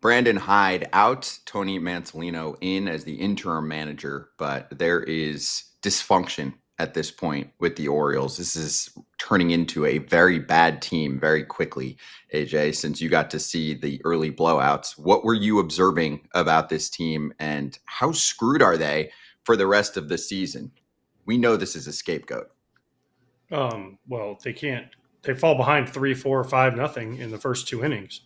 Brandon Hyde out, Tony Mansolino in as the interim manager, but there is dysfunction at this point with the Orioles. This is turning into a very bad team very quickly. AJ, since you got to see the early blowouts, what were you observing about this team and how screwed are they for the rest of the season? We know this is a scapegoat. Well, they can't. They fall behind 3, 4, 5, nothing in the first 2 innings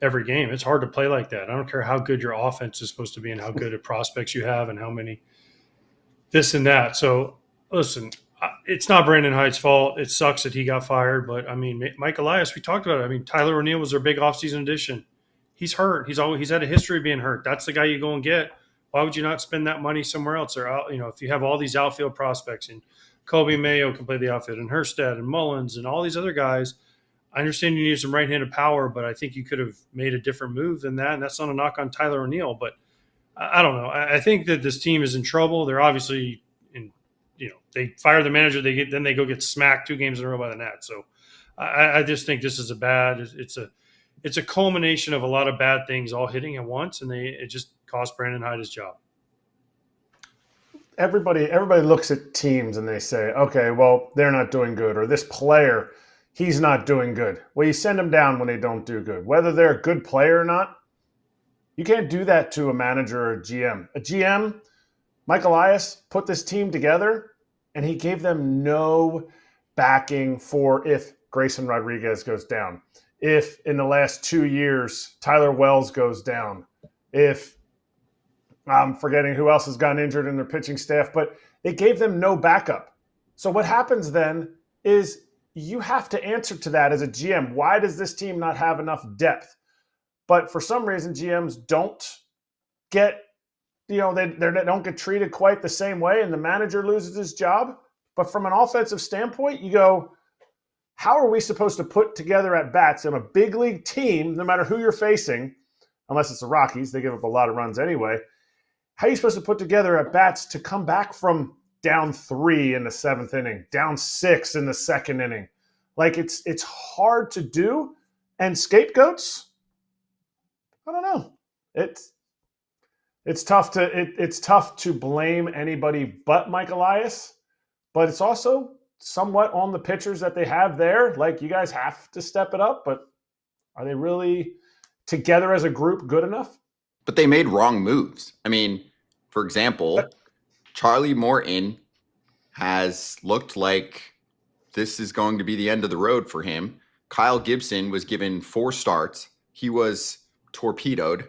every game. It's hard to play like that. I don't care how good your offense is supposed to be and how good of prospects you have and how many this and that. So listen, it's not Brandon Hyde's fault. It sucks that he got fired, but I mean, Mike Elias, we talked about it. I mean, Tyler O'Neill was their big offseason addition. He's hurt. He's had a history of being hurt. That's the guy you go and get. Why would you not spend that money somewhere else? Or if you have all these outfield prospects and Kobe Mayo can play the outfield and Hurstead and Mullins and all these other guys. I understand you need some right-handed power, but I think you could have made a different move than that. And that's not a knock on Tyler O'Neill, but I don't know. I think that this team is in trouble. They're obviously they fire the manager. Then they go get smacked 2 games in a row by the Nats. So I just think this is it's a culmination of a lot of bad things all hitting at once, and it just cost Brandon Hyde his job. Everybody looks at teams and they say, okay, well, they're not doing good, or this player, he's not doing good. Well, you send them down when they don't do good. Whether they're a good player or not, you can't do that to a manager or a GM. A GM, Mike Elias, put this team together, and he gave them no backing for if Grayson Rodriguez goes down, if in the last 2 years Tyler Wells goes down, if I'm forgetting who else has gotten injured in their pitching staff, but it gave them no backup. So what happens then is you have to answer to that as a GM. Why does this team not have enough depth? But for some reason, GMs don't get, they don't get treated quite the same way, and the manager loses his job. But from an offensive standpoint, you go, how are we supposed to put together at bats in a big league team, no matter who you're facing, unless it's the Rockies, they give up a lot of runs anyway. How are you supposed to put together at bats to come back from down 3 in the 7th inning, down 6 in the 2nd inning? Like it's hard to do. And scapegoats, I don't know. It's tough to blame anybody but Mike Elias, but it's also somewhat on the pitchers that they have there. Like, you guys have to step it up, but are they really together as a group good enough? But they made wrong moves. I mean, for example, Charlie Morton has looked like this is going to be the end of the road for him. Kyle Gibson was given 4 starts. He was torpedoed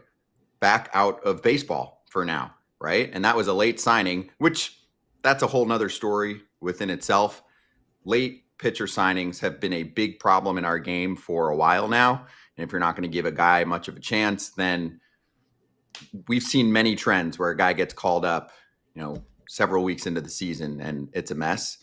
back out of baseball for now, right? And that was a late signing, which that's a whole nother story within itself. Late pitcher signings have been a big problem in our game for a while now. And if you're not going to give a guy much of a chance, then we've seen many trends where a guy gets called up, several weeks into the season and it's a mess.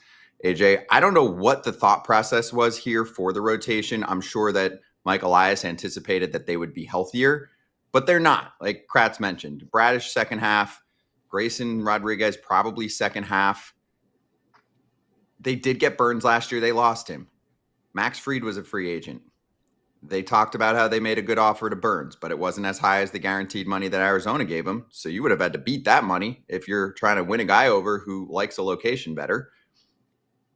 AJ, I don't know what the thought process was here for the rotation. I'm sure that Mike Elias anticipated that they would be healthier, but they're not. Like Kratz mentioned, Bradish second half, Grayson Rodriguez probably second half. They did get Burns last year. They lost him. Max Fried was a free agent. They talked about how they made a good offer to Burns, but it wasn't as high as the guaranteed money that Arizona gave him. So you would have had to beat that money if you're trying to win a guy over who likes a location better.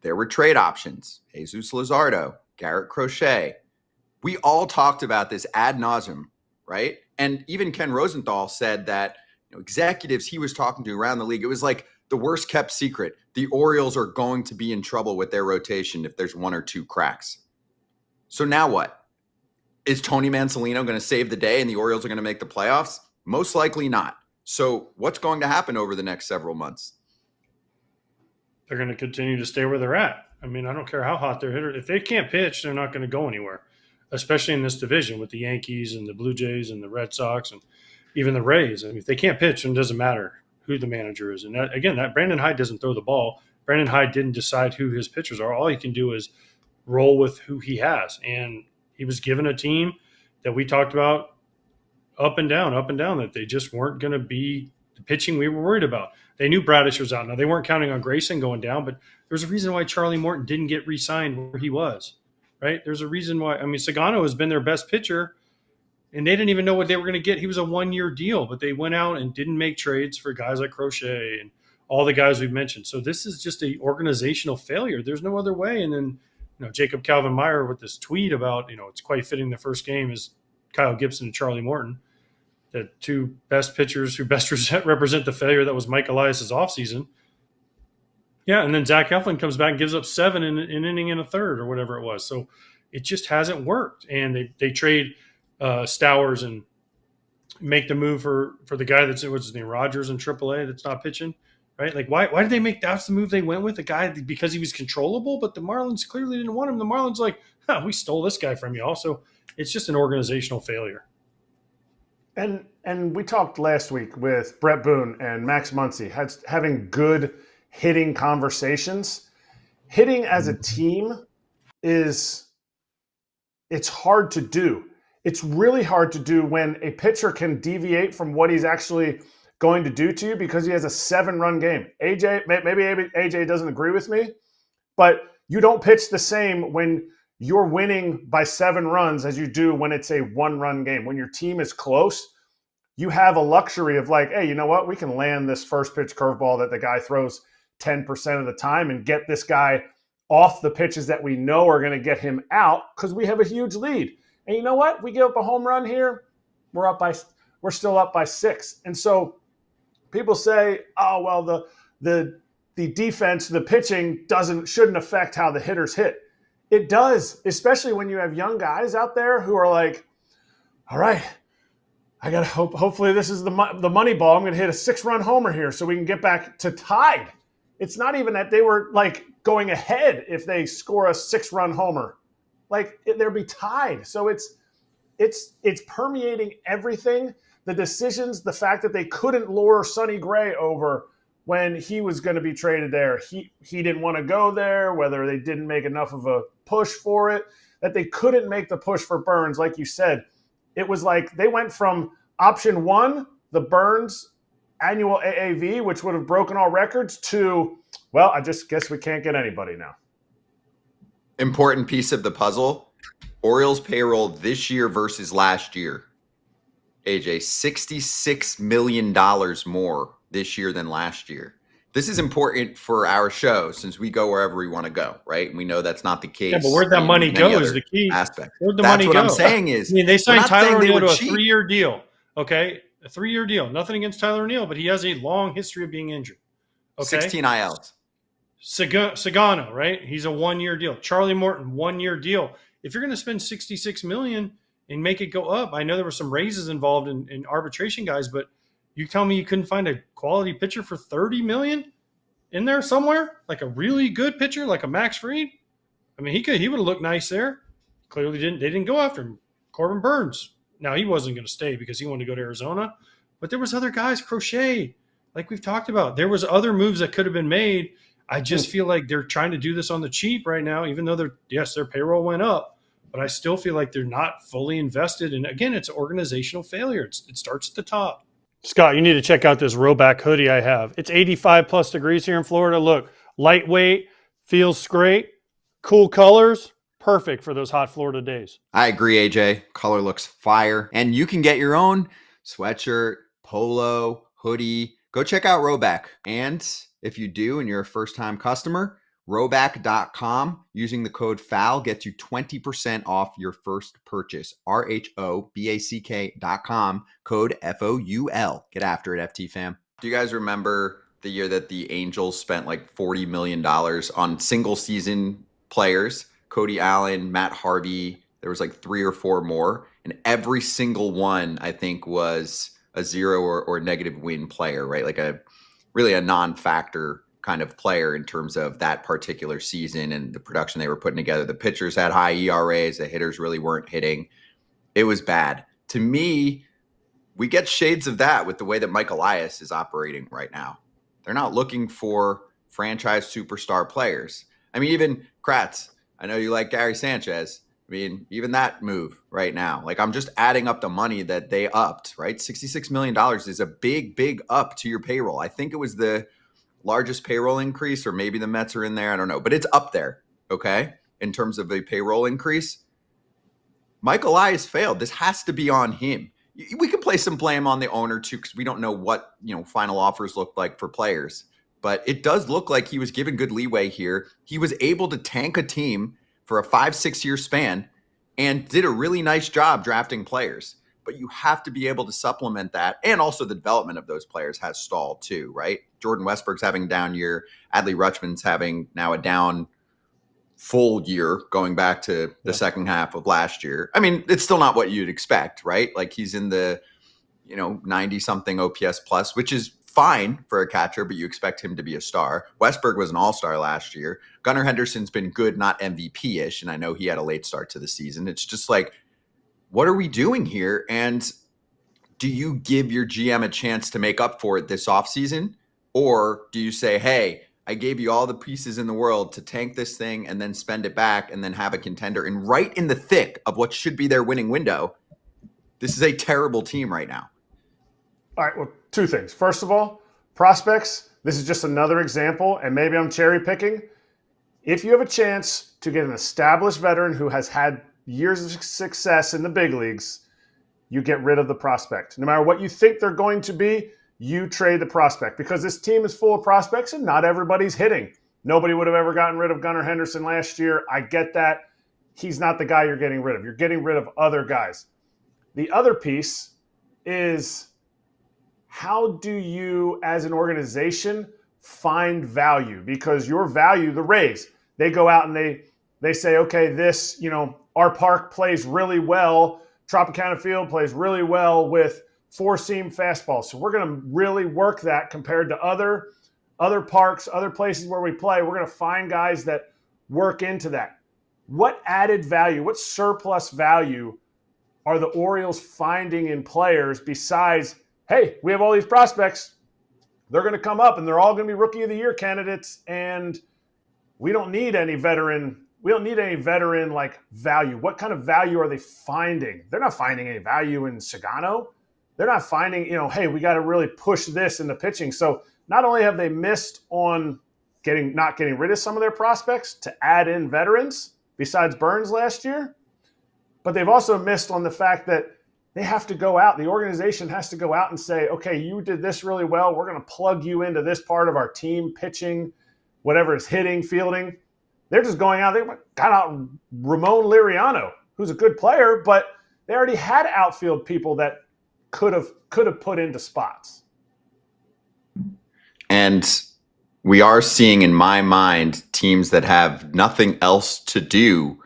There were trade options. Jesus Luzardo, Garrett Crochet. We all talked about this ad nauseum, right? And even Ken Rosenthal said that executives he was talking to around the league, it was like the worst kept secret. The Orioles are going to be in trouble with their rotation if there's 1 or 2 cracks. So now what? Is Tony Mansolino going to save the day and the Orioles are going to make the playoffs? Most likely not. So what's going to happen over the next several months? They're going to continue to stay where they're at. I mean, I don't care how hot they're hitter. If they can't pitch, they're not going to go anywhere, especially in this division with the Yankees and the Blue Jays and the Red Sox and even the Rays. I mean, if they can't pitch, then it doesn't matter who the manager is. And that Brandon Hyde doesn't throw the ball. Brandon Hyde didn't decide who his pitchers are. All he can do is roll with who he has. And he was given a team that we talked about up and down, that they just weren't going to be the pitching we were worried about. They knew Bradish was out. Now, they weren't counting on Grayson going down, but there's a reason why Charlie Morton didn't get re-signed where he was, right? There's a reason why. I mean, Sagano has been their best pitcher, and they didn't even know what they were going to get. He was a 1-year deal, but they went out and didn't make trades for guys like Crochet and all the guys we've mentioned. So this is just a organizational failure. There's no other way. And then, Jacob Calvin-Meyer with this tweet about, it's quite fitting the first game is Kyle Gibson and Charlie Morton, the two best pitchers who best represent the failure that was Mike Elias' offseason. Yeah, and then Zach Eflin comes back and gives up 7 in an inning and a third or whatever it was. So it just hasn't worked. And they trade Stowers and make the move for the guy what's his name, Rogers in AAA that's not pitching, right? Like why did they make that's the move they went with? The guy because he was controllable, but the Marlins clearly didn't want him. The Marlins like, we stole this guy from y'all. So it's just an organizational failure. And we talked last week with Brett Boone and Max Muncy having good hitting conversations. Hitting as a team it's hard to do. It's really hard to do when a pitcher can deviate from what he's actually going to do to you because he has a 7-run game. Maybe AJ doesn't agree with me, but you don't pitch the same when you're winning by 7 runs as you do when it's a 1-run game. When your team is close, you have a luxury of like, hey, you know what? We can land this first pitch curveball that the guy throws 10% of the time and get this guy off the pitches that we know are going to get him out because we have a huge lead. And you know what? We give up a home run here, we're still up by 6. And so people say, oh, well, the defense, the pitching shouldn't affect how the hitters hit. It does, especially when you have young guys out there who are like, all right, I got to hopefully this is the money ball. I'm going to hit a 6-run homer here so we can get back to tied. It's not even that they were like going ahead if they score a 6-run homer. Like they'll be tied. So it's permeating everything. The decisions, the fact that they couldn't lure Sonny Gray over when he was going to be traded there. He didn't want to go there, whether they didn't make enough of a push for it, that they couldn't make the push for Burns. Like you said, it was like they went from option 1, the Burns annual AAV, which would have broken all records, to, well, I just guess we can't get anybody now. Important piece of the puzzle, Orioles payroll this year versus last year. AJ, $66 million more this year than last year. This is important for our show since we go wherever we want to go, right? And we know that's not the case. Yeah, but where'd that money go is the key. Aspect. Where'd the that's money what go? I'm saying is, they signed Tyler O'Neill to a cheap. 3-year deal. Okay, a 3-year deal. Nothing against Tyler O'Neill, but he has a long history of being injured. Okay, 16 ILs. Sagano, right? He's a 1-year deal. Charlie Morton, 1-year deal. If you're going to spend $66 million and make it go up, I know there were some raises involved in arbitration guys, but you tell me you couldn't find a quality pitcher for $30 million in there somewhere, like a really good pitcher, like a Max Fried. I mean, he would have looked nice there. Clearly they didn't go after him. Corbin Burns. Now he wasn't going to stay because he wanted to go to Arizona, but there was other guys, Crochet, like we've talked about. There was other moves that could have been made. I just feel like they're trying to do this on the cheap right now, even though their payroll went up, but I still feel like they're not fully invested. And again, it's organizational failure. It starts at the top. Scott, you need to check out this Roback hoodie I have. It's 85 plus degrees here in Florida. Look, lightweight, feels great, cool colors, perfect for those hot Florida days. I agree, AJ. Color looks fire. And you can get your own sweatshirt, polo, hoodie. Go check out Roback. And if you do and you're a first-time customer, Roback.com using the code FOUL gets you 20% off your first purchase. RHOBACK.com, code FOUL. Get after it, FT fam. Do you guys remember the year that the Angels spent like $40 million on single season players? Cody Allen, Matt Harvey, there was like 3 or 4 more. And every single one, I think, was a 0 or negative win player, right? Like really a non-factor kind of player in terms of that particular season and the production they were putting together. The pitchers had high ERAs. The hitters really weren't hitting. It was bad. To me, we get shades of that with the way that Mike Elias is operating right now. They're not looking for franchise superstar players. I mean, even Kratz, I know you like Gary Sanchez. I mean, even that move right now, like I'm just adding up the money that they upped, right? $66 million is a big, big up to your payroll. I think it was the largest payroll increase, or maybe the Mets are in there. I don't know, but it's up there. Okay. In terms of a payroll increase, Mike Elias failed. This has to be on him. We can place some blame on the owner too, because we don't know what final offers look like for players. But it does look like he was given good leeway here. He was able to tank a team for a 5-6 year span and did a really nice job drafting players. But you have to be able to supplement that. And also the development of those players has stalled too, right? Jordan Westbrook's having a down year. Adley Rutschman's having now a down full year going back to the second half of last year. I mean, it's still not what you'd expect, right? Like he's in the 90 something OPS plus, which is fine for a catcher, but you expect him to be a star. Westberg was an all-star last year. Gunnar Henderson's been good, not MVP-ish, and I know he had a late start to the season. It's just like, what are we doing here? And do you give your GM a chance to make up for it this offseason? Or do you say, hey, I gave you all the pieces in the world to tank this thing and then spend it back and then have a contender, and right in the thick of what should be their winning window, this is a terrible team right now. All right, well, two things. First of all, prospects, this is just another example, and maybe I'm cherry picking. If you have a chance to get an established veteran who has had years of success in the big leagues, you get rid of the prospect. No matter what you think they're going to be, you trade the prospect, because this team is full of prospects and not everybody's hitting. Nobody would have ever gotten rid of Gunnar Henderson last year. I get that. He's not the guy you're getting rid of. You're getting rid of other guys. The other piece is, how do you, as an organization, find value? Because your value, the Rays, they go out and they say, okay, this, our park plays really well. Tropicana Field plays really well with four-seam fastball. So we're going to really work that compared to other parks, other places where we play. We're going to find guys that work into that. What added value, what surplus value are the Orioles finding in players besides, hey, we have all these prospects, they're going to come up and they're all going to be Rookie of the Year candidates, and we don't need any veteran like value. What kind of value are they finding? They're not finding any value in Sagano. They're not finding, hey, we got to really push this in the pitching. So not only have they missed on not getting rid of some of their prospects to add in veterans besides Burns last year, but they've also missed on the fact that they have to go out. The organization has to go out and say, okay, you did this really well. We're going to plug you into this part of our team, pitching, whatever is hitting, fielding. They're just going out. They got out Ramon Liriano, who's a good player, but they already had outfield people that could have put into spots. And we are seeing, in my mind, teams that have nothing else to do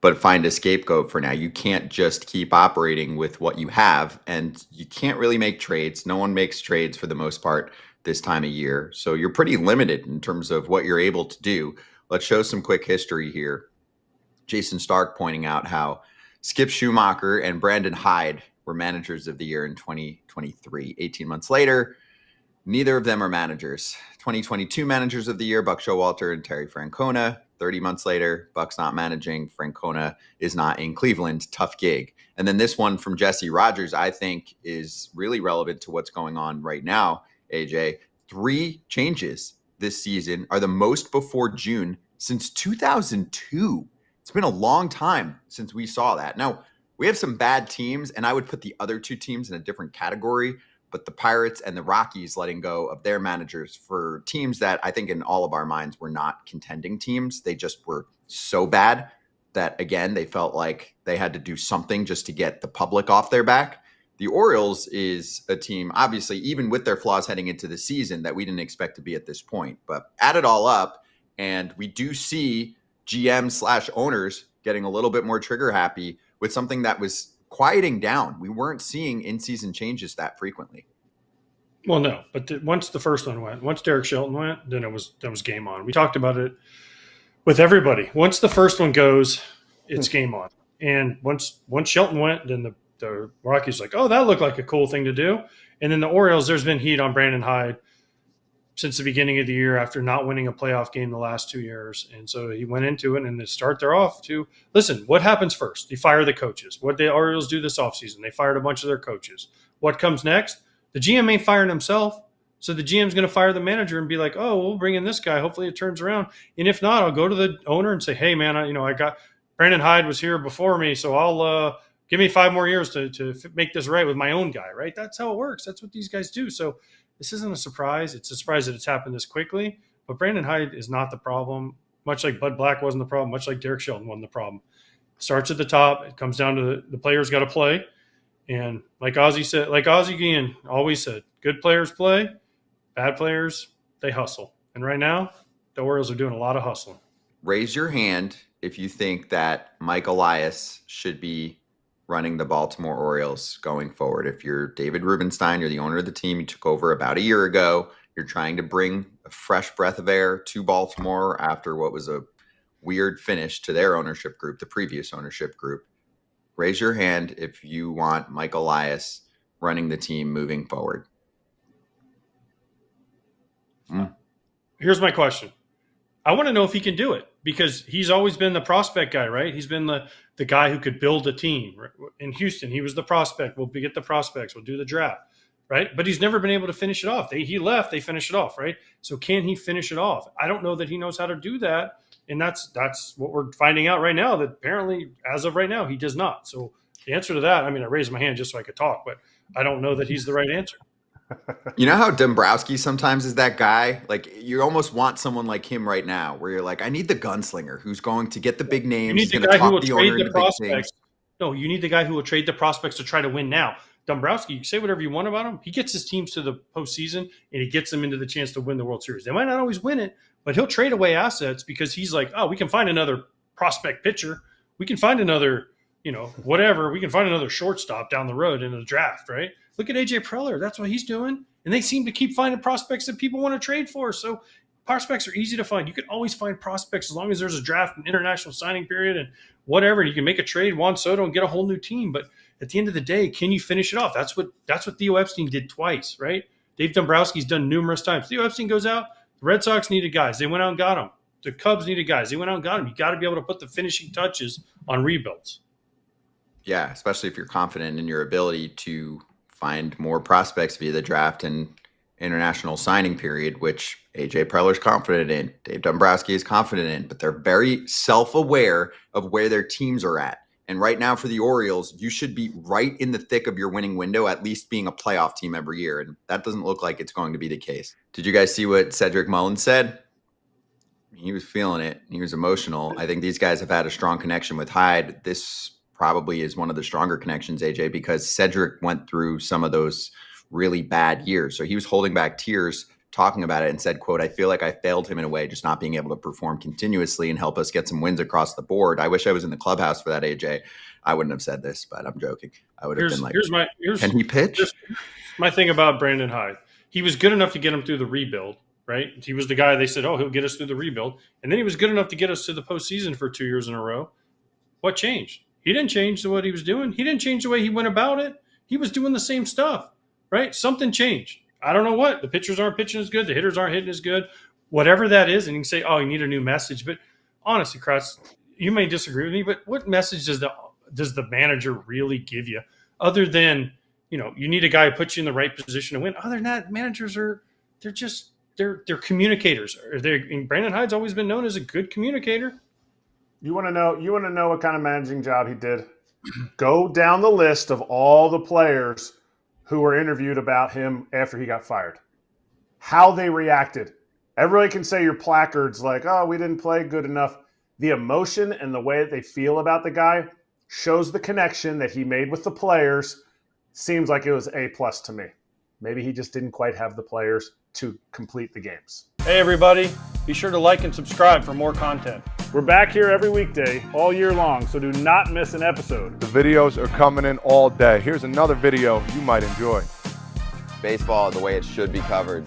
but find a scapegoat for now. You can't just keep operating with what you have, and you can't really make trades. No one makes trades for the most part this time of year. So you're pretty limited in terms of what you're able to do. Let's show some quick history here. Jason Stark pointing out how Skip Schumacher and Brandon Hyde were managers of the year in 2023. 18 months later, neither of them are managers. 2022 managers of the year, Buck Showalter and Terry Francona. 30 months later, Buck's not managing. Francona is not in Cleveland. Tough gig. And then this one from Jesse Rogers, I think, is really relevant to what's going on right now, AJ. 3 changes this season are the most before June since 2002. It's been a long time since we saw that. Now, we have some bad teams, and I would put the other 2 teams in a different category, but the Pirates and the Rockies letting go of their managers for teams that I think in all of our minds were not contending teams. They just were so bad that, again, they felt like they had to do something just to get the public off their back. The Orioles is a team, obviously, even with their flaws heading into the season, that we didn't expect to be at this point. But add it all up, and we do see GM/owners getting a little bit more trigger happy with something that was quieting down. We weren't seeing in-season changes that frequently. Well, no, but once the first one went, once Derek Shelton went, then it was game on. We talked about it with everybody. Once the first one goes, it's game on. And once Shelton went, then the Rockies like, oh, that looked like a cool thing to do. And then the Orioles, there's been heat on Brandon Hyde since the beginning of the year after not winning a playoff game the last 2 years. And so he went into it, and to start they're off to, listen, what happens first? You fire the coaches. What did the Orioles do this offseason? They fired a bunch of their coaches. What comes next? The GM ain't firing himself. So the GM's going to fire the manager and be like, oh, we'll bring in this guy. Hopefully it turns around. And if not, I'll go to the owner and say, hey, man, I got Brandon Hyde was here before me, so I'll give me 5 more years to make this right with my own guy, right? That's how it works. That's what these guys do. So this isn't a surprise. It's a surprise that it's happened this quickly. But Brandon Hyde is not the problem, much like Bud Black wasn't the problem, much like Derek Shelton wasn't the problem. It starts at the top. It comes down to the players got to play. And like Ozzie said, like Ozzie Guillen always said, good players play, bad players, they hustle. And right now, the Orioles are doing a lot of hustling. Raise your hand if you think that Mike Elias should be running the Baltimore Orioles going forward. If you're David Rubenstein, you're the owner of the team, you took over about a year ago, you're trying to bring a fresh breath of air to Baltimore after what was a weird finish to their ownership group, the previous ownership group. Raise your hand if you want Mike Elias running the team moving forward. Here's my question. I want to know if he can do it because he's always been the prospect guy, right? He's been the guy who could build a team. In Houston, he was the prospect. We'll get the prospects. We'll do the draft, right? But he's never been able to finish it off. He left, they finished it off, right? So can he finish it off? I don't know that he knows how to do that. And that's what we're finding out right now, that apparently, as of right now, he does not. So the answer to that, I mean, I raised my hand just so I could talk, but I don't know that he's the right answer. You know how Dombrowski sometimes is that guy? Like, you almost want someone like him right now, where you're like, I need the gunslinger who's going to get the big names. You need the guy who will trade the prospects. No, you need the guy who will trade the prospects to try to win now. Dombrowski, you say whatever you want about him. He gets his teams to the postseason, and he gets them into the chance to win the World Series. They might not always win it, but he'll trade away assets because he's like, oh, we can find another prospect pitcher. We can find another, whatever. We can find another shortstop down the road in the draft, right? Look at AJ Preller. That's what he's doing. And they seem to keep finding prospects that people want to trade for. So prospects are easy to find. You can always find prospects as long as there's a draft and international signing period and whatever. And you can make a trade, Juan Soto, and get a whole new team. But at the end of the day, can you finish it off? That's what Theo Epstein did twice, right? Dave Dombrowski's done numerous times. Theo Epstein goes out. The Red Sox needed guys. They went out and got them. The Cubs needed guys. They went out and got them. You got to be able to put the finishing touches on rebuilds. Yeah, especially if you're confident in your ability to find more prospects via the draft and international signing period, which AJ Preller's confident in, Dave Dombrowski is confident in, but they're very self-aware of where their teams are at. And right now for the Orioles, you should be right in the thick of your winning window, at least being a playoff team every year. And that doesn't look like it's going to be the case. Did you guys see what Cedric Mullins said? He was feeling it. He was emotional. I think these guys have had a strong connection with Hyde. This probably is one of the stronger connections, AJ, because Cedric went through some of those really bad years. So he was holding back tears talking about it and said, quote, I feel like I failed him in a way, just not being able to perform continuously and help us get some wins across the board. I wish I was in the clubhouse for that, AJ. I wouldn't have said this, but I'm joking. I would have been like, can he pitch? Here's my thing about Brandon Hyde. He was good enough to get him through the rebuild, right? He was the guy they said, oh, he'll get us through the rebuild. And then he was good enough to get us to the postseason for 2 years in a row. What changed? He didn't change what he was doing. He didn't change the way he went about it. He was doing the same stuff, right? Something changed. I don't know what. The pitchers aren't pitching as good. The hitters aren't hitting as good. Whatever that is, and you can say, oh, you need a new message. But honestly, Kratz, you may disagree with me, but what message does the manager really give you other than, you need a guy who puts you in the right position to win? Other than that, managers they're communicators. And Brandon Hyde's always been known as a good communicator. You want to know what kind of managing job he did? Go down the list of all the players who were interviewed about him after he got fired. How they reacted. Everybody can say your placards like, oh, we didn't play good enough. The emotion and the way that they feel about the guy shows the connection that he made with the players. Seems like it was A+ to me. Maybe he just didn't quite have the players to complete the games. Hey, everybody. Be sure to like and subscribe for more content. We're back here every weekday, all year long, so do not miss an episode. The videos are coming in all day. Here's another video you might enjoy. Baseball the way it should be covered.